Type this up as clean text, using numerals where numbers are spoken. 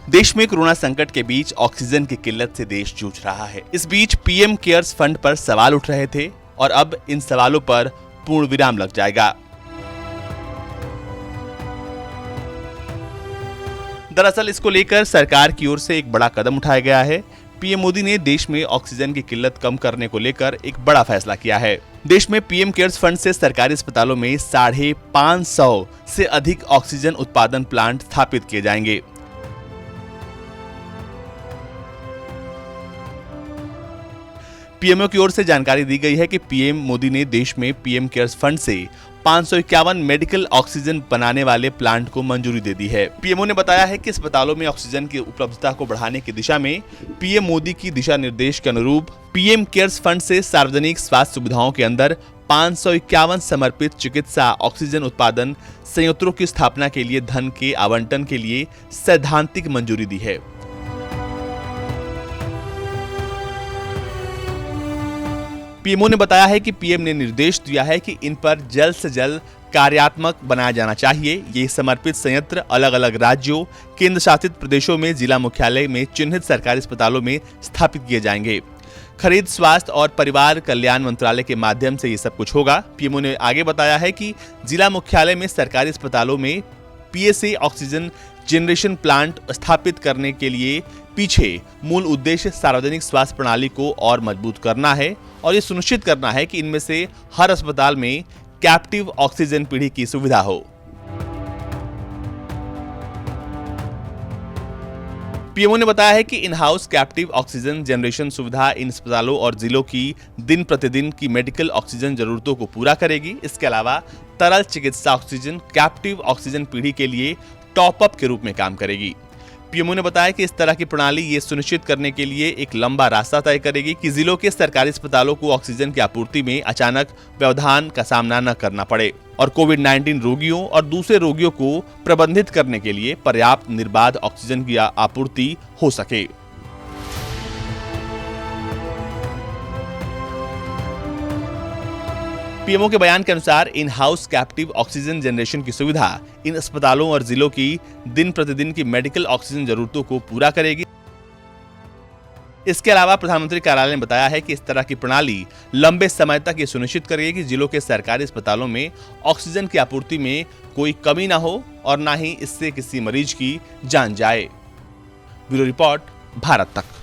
देश में कोरोना संकट के बीच ऑक्सीजन की किल्लत से देश जूझ रहा है। इस बीच पीएम केयर्स फंड पर सवाल उठ रहे थे और अब इन सवालों पर पूर्ण विराम लग जाएगा। दरअसल इसको लेकर सरकार की ओर से एक बड़ा कदम उठाया गया है। पीएम मोदी ने देश में ऑक्सीजन की किल्लत कम करने को लेकर एक बड़ा फैसला किया है। देश में पीएम केयर्स फंड से सरकारी अस्पतालों में 550 से अधिक ऑक्सीजन उत्पादन प्लांट स्थापित किए जाएंगे। पीएमओ की ओर से जानकारी दी गई है कि पीएम मोदी ने देश में पीएम केयर्स फंड से 551 मेडिकल ऑक्सीजन बनाने वाले प्लांट को मंजूरी दे दी है। पीएमओ ने बताया है कि अस्पतालों में ऑक्सीजन की उपलब्धता को बढ़ाने की दिशा में पीएम मोदी की दिशा निर्देश के अनुरूप पीएम केयर्स फंड से सार्वजनिक स्वास्थ्य सुविधाओं के अंदर 551 समर्पित चिकित्सा ऑक्सीजन उत्पादन संयंत्रों की स्थापना के लिए धन के आवंटन के लिए सैद्धांतिक मंजूरी दी है। पीएमओ ने बताया है कि पीएम ने निर्देश दिया है कि इन पर जल्द से जल्द कार्यात्मक बनाया जाना चाहिए। ये समर्पित संयंत्र अलग अलग राज्यों, केंद्र शासित प्रदेशों में जिला मुख्यालय में चिन्हित सरकारी अस्पतालों में स्थापित किए जाएंगे। खरीद स्वास्थ्य और परिवार कल्याण मंत्रालय के माध्यम से ये सब कुछ होगा। पीएमओ ने आगे बताया है कि जिला मुख्यालय में सरकारी अस्पतालों में पीएसए ऑक्सीजन जनरेशन प्लांट स्थापित करने के लिए पीछे मूल उद्देश्य सार्वजनिक स्वास्थ्य प्रणाली को और मजबूत करना है और ये सुनिश्चित करना है कि इनमें से हर अस्पताल में कैप्टिव ऑक्सीजन पीढ़ी की सुविधा हो। पीएमओ ने बताया है कि in house captive oxygen generation सुविधा इन अस्पतालों और जिलों की दिन प्रतिदिन की मेडिकल ऑक्सीजन जरूरतों को पूरा करेगी। इसके अलावा तरल चिकित्सा ऑक्सीजन कैप्टिव ऑक्सीजन पीढ़ी के लिए टॉप अप के रूप में काम करेगी। पीएमओ ने बताया कि इस तरह की प्रणाली ये सुनिश्चित करने के लिए एक लंबा रास्ता तय करेगी कि जिलों के सरकारी अस्पतालों को ऑक्सीजन की आपूर्ति में अचानक व्यवधान का सामना न करना पड़े और कोविड-19 रोगियों और दूसरे रोगियों को प्रबंधित करने के लिए पर्याप्त निर्बाध ऑक्सीजन की आपूर्ति हो सके। पीएमओ के बयान के अनुसार in house captive oxygen generation की सुविधा इन अस्पतालों और जिलों की दिन प्रतिदिन की मेडिकल ऑक्सीजन जरूरतों को पूरा करेगी। इसके अलावा प्रधानमंत्री कार्यालय ने बताया है कि इस तरह की प्रणाली लंबे समय तक ये सुनिश्चित करेगी कि जिलों के सरकारी अस्पतालों में ऑक्सीजन की आपूर्ति में कोई कमी ना हो और ना ही इससे किसी मरीज की जान जाए। ब्यूरो रिपोर्ट, भारत तक।